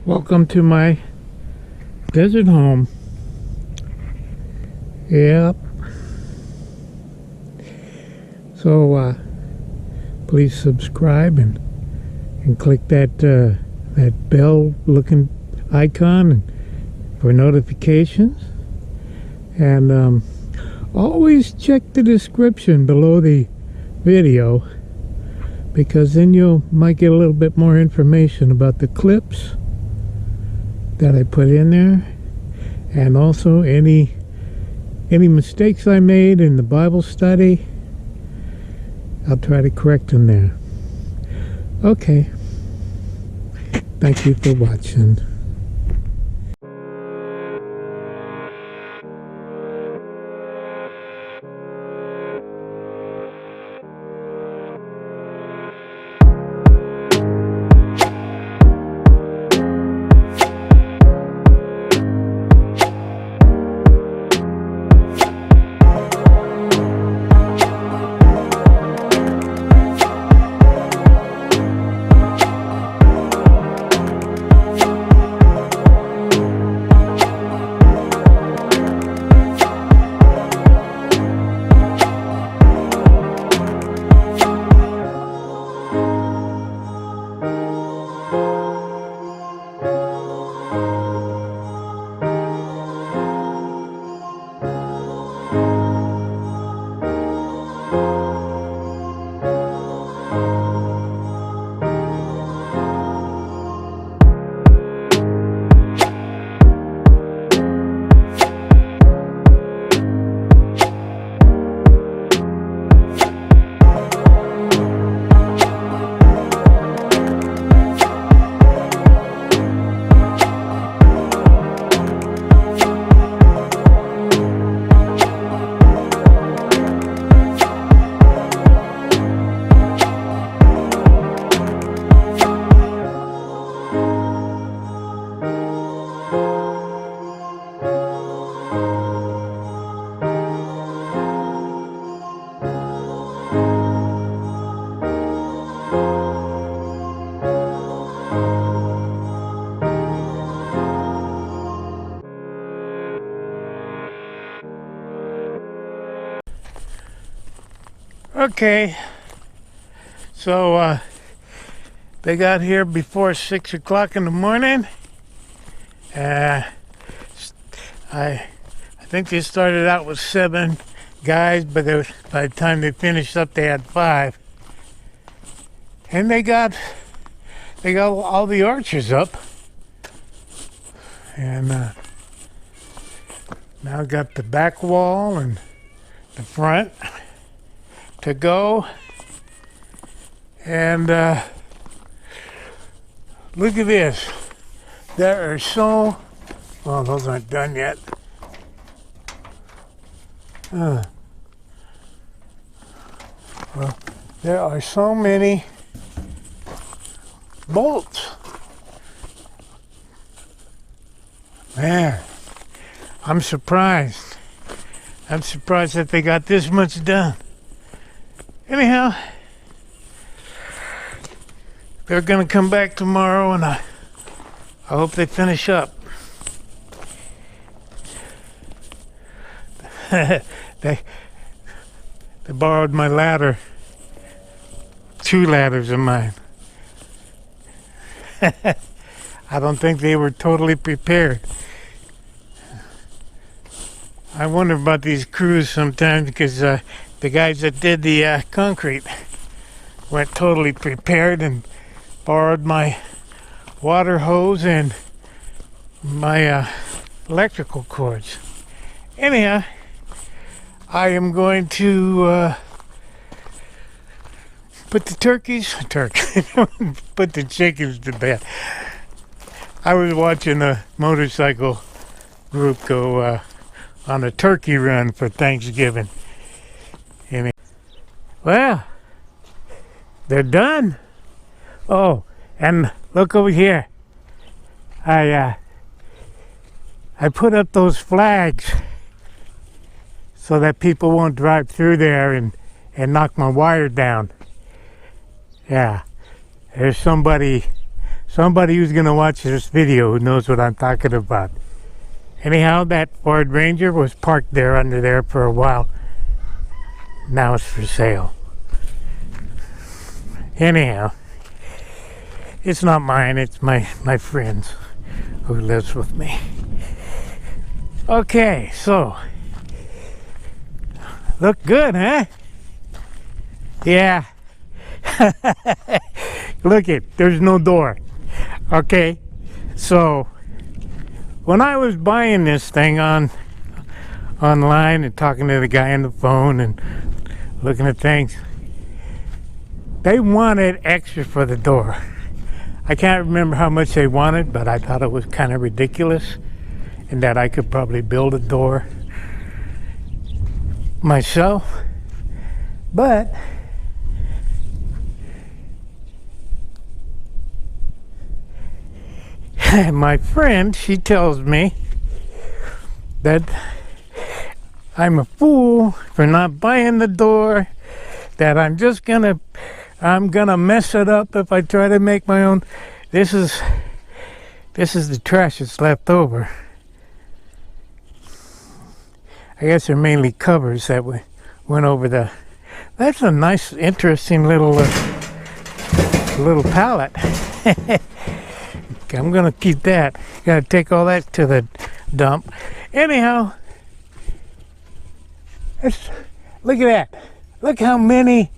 Welcome to my desert home. Yep. So please subscribe and click that bell looking icon for notifications, and always check the description below the video, because then you might get a little bit more information about the clips that I put in there, and also any mistakes I made in the Bible study. I'll try to correct them there. Okay. Thank you for watching. Okay, so they got here before 6 o'clock in the morning. I think they started out with 7 guys, but by the time they finished up, they had 5. And they got all the arches up, and now got the back wall and the front to go. And look at this. There are so, well, those aren't done yet. Well, there are so many bolts. Man, I'm surprised. I'm surprised that they got this much done. Anyhow, they're gonna come back tomorrow, and I hope they finish up. They borrowed my ladder, 2 ladders of mine. I don't think they were totally prepared. I wonder about these crews sometimes, because the guys that did the concrete weren't totally prepared and borrowed my water hose and my electrical cords. Anyhow, I am going to put the put the chickens to bed. I was watching a motorcycle group go on a turkey run for Thanksgiving. Well, they're done. Oh, and look over here. I put up those flags so that people won't drive through there and knock my wire down. Yeah, there's somebody somebody who's going to watch this video who knows what I'm talking about. Anyhow, that Ford Ranger was parked there under there for a while. Now it's for sale. Anyhow, it's not mine, it's my friend's who lives with me. Okay, so look good, huh? Yeah. Look it, there's no door. Okay, so when I was buying this thing online and talking to the guy on the phone and looking at things, they wanted extra for the door. I can't remember how much they wanted, but I thought it was kind of ridiculous and that I could probably build a door myself. But my friend, she tells me that I'm a fool for not buying the door, that I'm gonna mess it up if I try to make my own. This is the trash that's left over. I guess they're mainly covers that went over the. That's a nice, interesting little pallet. I'm gonna keep that. Gotta take all that to the dump. Anyhow, look at that. Look how many.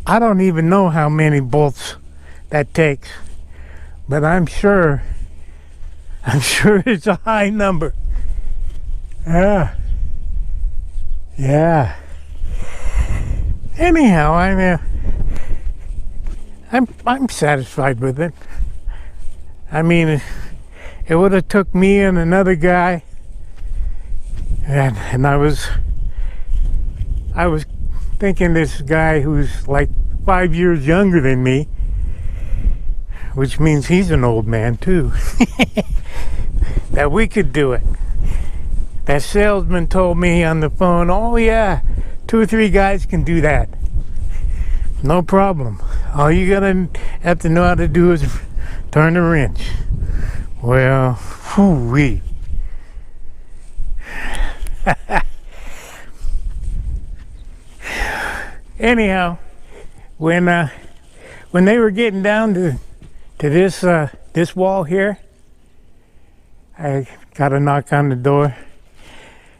I don't even know how many bolts that takes, but I'm sure it's a high number. Yeah. Anyhow, I'm satisfied with it. I mean, it would have took me and another guy, and I was thinking this guy who's like 5 years younger than me, which means he's an old man too, that we could do it. That salesman told me on the phone, oh yeah, 2 or 3 guys can do that. No problem. All you gotta have to know how to do is turn the wrench. Well, whoo-wee. Anyhow, when they were getting down to this wall here, I got a knock on the door,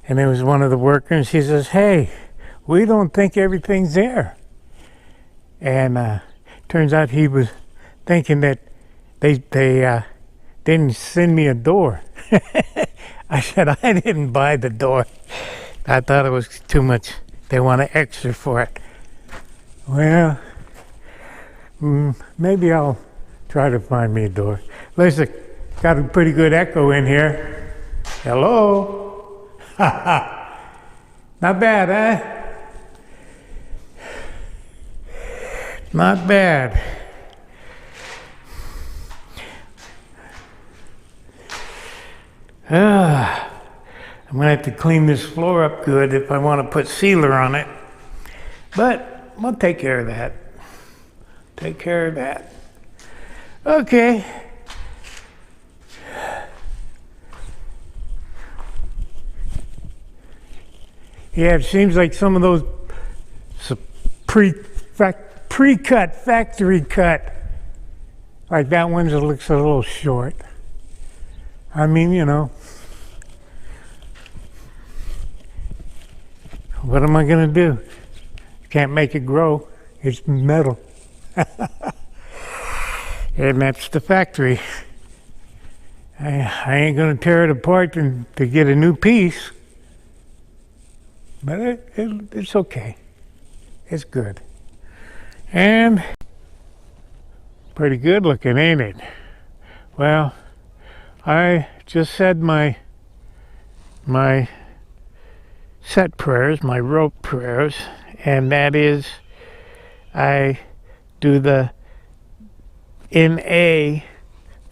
and it was one of the workers. He says, "Hey, we don't think everything's there." And turns out he was thinking that they didn't send me a door. I said, I didn't buy the door. I thought it was too much. They wanted extra for it. Well, maybe I'll try to find me a door. Listen, got a pretty good echo in here. Hello? Not bad, huh? Not bad. I'm going to have to clean this floor up good if I want to put sealer on it. But we'll take care of that. Take care of that. Okay. Yeah, it seems like some of those pre-cut, factory cut, like that one just looks a little short. I mean, you know, what am I going to do? Can't make it grow. It's metal. And that's the factory. I ain't going to tear it apart to get a new piece. But it's okay. It's good. And pretty good looking, ain't it? Well, I just said my set prayers, my rope prayers, and that is I do the NA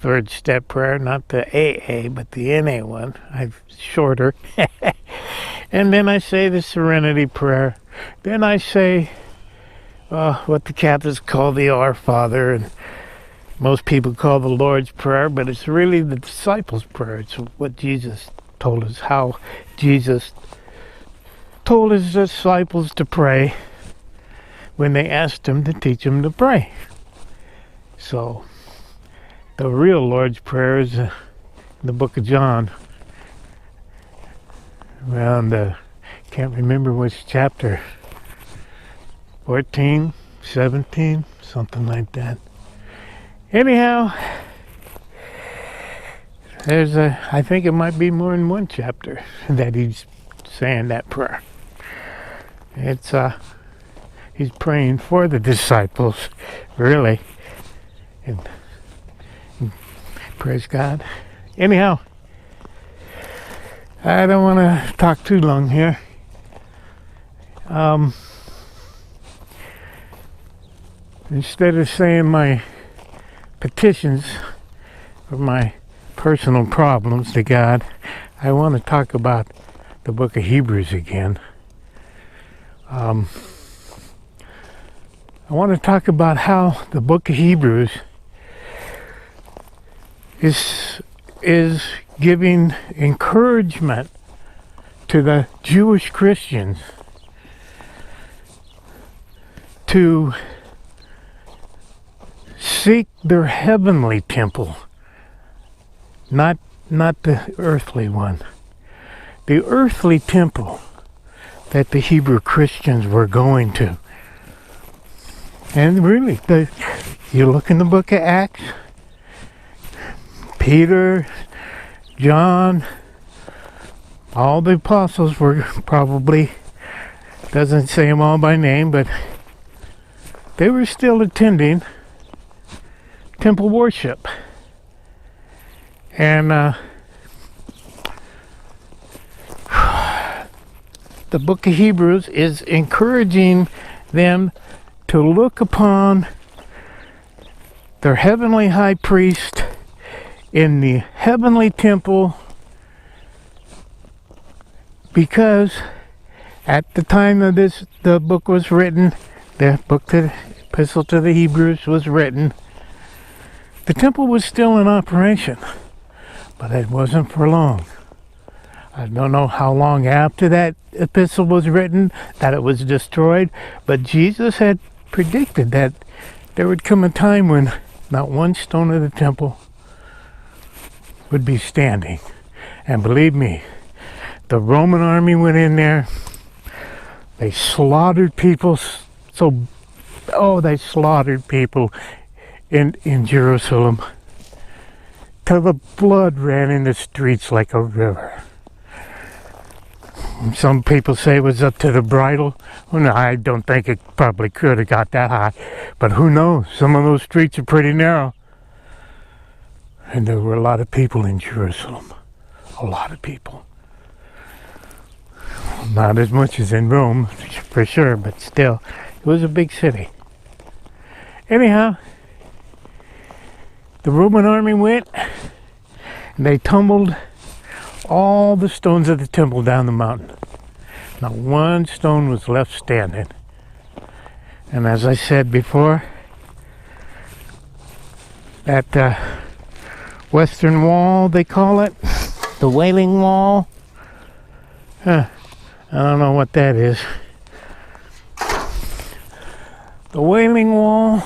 third step prayer, not the AA, but the NA one. I'm shorter. And then I say the Serenity Prayer. Then I say what the Catholics call the Our Father, and most people call the Lord's Prayer, but it's really the disciples' prayer. It's what Jesus told us, how Jesus told his disciples to pray when they asked him to teach them to pray. So, the real Lord's Prayer is in the book of John. Around, can't remember which chapter, 14, 17, something like that. Anyhow, I think it might be more than one chapter that he's saying that prayer. It's, he's praying for the disciples, really. And praise God. Anyhow, I don't want to talk too long here. Instead of saying my petitions for my personal problems to God, I want to talk about the book of Hebrews again. I want to talk about how the book of Hebrews is giving encouragement to the Jewish Christians to seek their heavenly temple, not the earthly one. The earthly temple that the Hebrew Christians were going to. And really, you look in the book of Acts, Peter, John, all the apostles were probably, doesn't say them all by name, but they were still attending temple worship. And the book of Hebrews is encouraging them to look upon their heavenly high priest in the heavenly temple, because at the time of the book was written, the epistle to the Hebrews was written, the temple was still in operation, but it wasn't for long. I don't know how long after that epistle was written that it was destroyed, but Jesus had predicted that there would come a time when not one stone of the temple would be standing. And believe me, the Roman army went in there. They slaughtered people. They slaughtered people in Jerusalem till the blood ran in the streets like a river. Some people say it was up to the bridle. Well, no, I don't think it probably could have got that high. But who knows? Some of those streets are pretty narrow. And there were a lot of people in Jerusalem. A lot of people. Not as much as in Rome, for sure, but still, it was a big city. Anyhow, the Roman army went, and they tumbled all the stones of the temple down the mountain. Not one stone was left standing. And as I said before, that Western Wall, they call it, the Wailing Wall. I don't know what that is. The Wailing Wall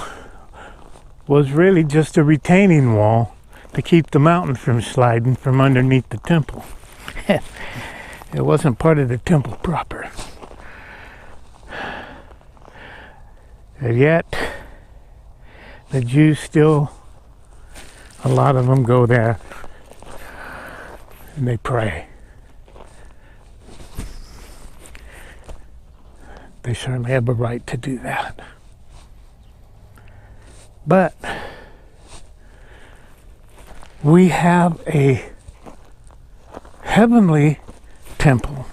was really just a retaining wall to keep the mountain from sliding from underneath the temple. It wasn't part of the temple proper. And yet, the Jews still, a lot of them go there and they pray. They certainly have a right to do that. But we have a heavenly temple.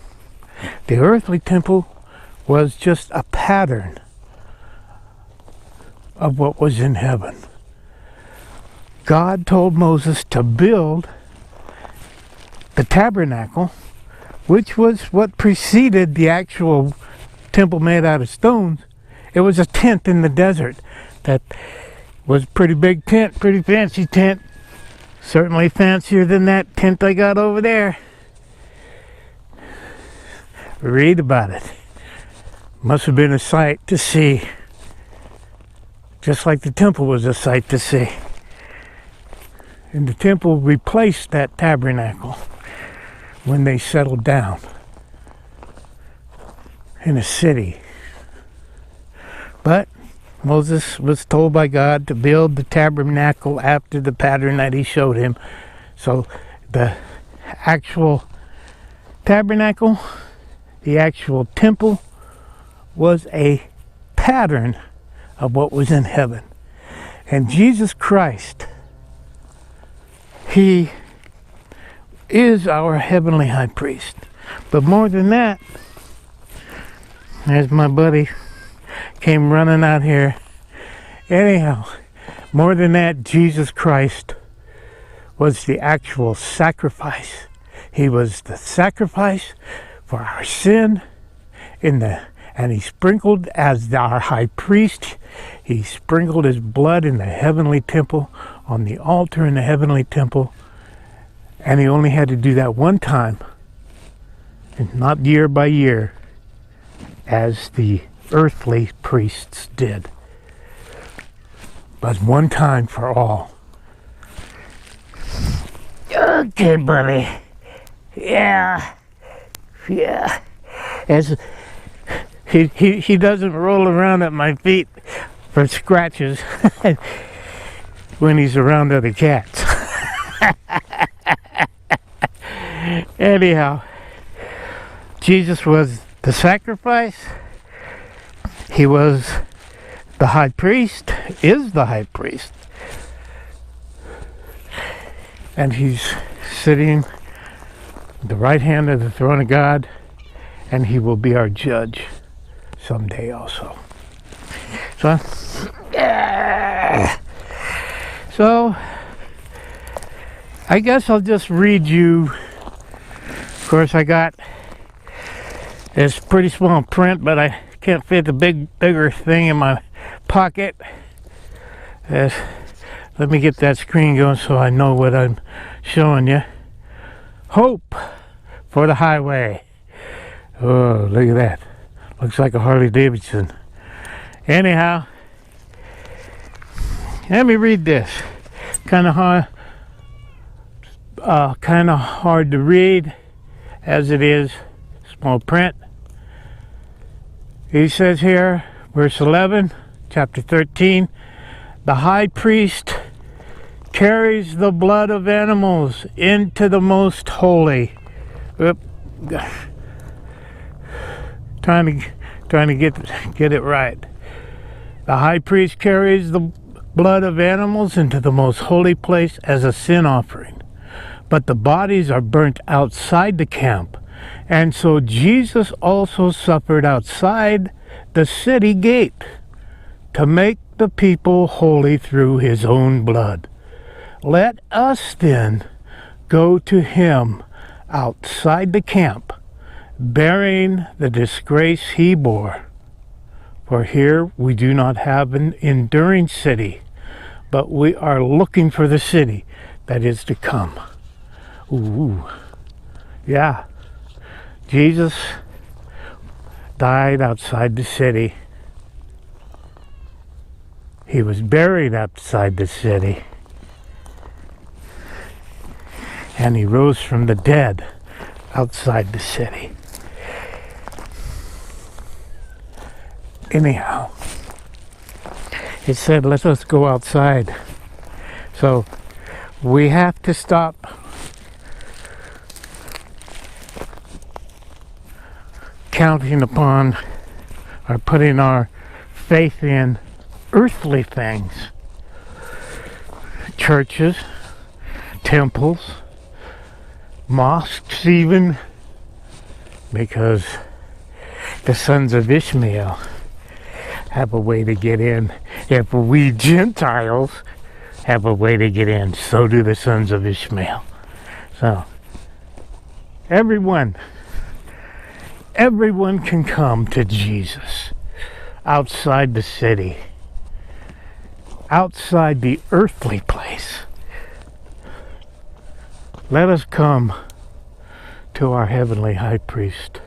The earthly temple was just a pattern of what was in heaven. God told Moses to build the tabernacle, which was what preceded the actual temple made out of stones. It was a tent in the desert that was a pretty big tent, pretty fancy tent. Certainly fancier than that tent I got over there. Read about it. Must have been a sight to see. Just like the temple was a sight to see. And the temple replaced that tabernacle when they settled down in a city. But Moses was told by God to build the tabernacle after the pattern that he showed him. So the actual tabernacle, the actual temple, was a pattern of what was in heaven. And Jesus Christ, he is our heavenly high priest. But more than that, as my buddy came running out here. Anyhow, more than that, Jesus Christ was the actual sacrifice. He was the sacrifice for our sin and he sprinkled as our high priest. He sprinkled his blood in the heavenly temple, on the altar in the heavenly temple, and he only had to do that one time, and not year by year, as the earthly priests did, but one time for all. Okay, buddy. Yeah. As he doesn't roll around at my feet for scratches when he's around other cats. Anyhow, Jesus was the sacrifice. He was the high priest, is the high priest. And he's sitting at the right hand of the throne of God, and he will be our judge someday also. So I guess I'll just read you. Of course, I got this pretty small print, but I can't fit the bigger thing in my pocket. Let me get that screen going so I know what I'm showing you. Hope for the highway. Oh, look at that. Looks like a Harley Davidson. Anyhow, let me read this. Kind of hard to read as it is small print. He says here, verse 11, chapter 13, the high priest carries the blood of animals into the most holy. Trying to get it right. The high priest carries the blood of animals into the most holy place as a sin offering. But the bodies are burnt outside the camp. And so Jesus also suffered outside the city gate to make the people holy through his own blood. Let us then go to him outside the camp, bearing the disgrace he bore. For here we do not have an enduring city, but we are looking for the city that is to come. Ooh, yeah. Jesus died outside the city. He was buried outside the city. And he rose from the dead outside the city. Anyhow, it said, let us go outside. So we have to stop counting upon or putting our faith in earthly things. Churches, temples, mosques even, because the sons of Ishmael have a way to get in. If we Gentiles have a way to get in, so do the sons of Ishmael. So everyone can come to Jesus. outside the city, outside the earthly place. Let us come to our heavenly high priest.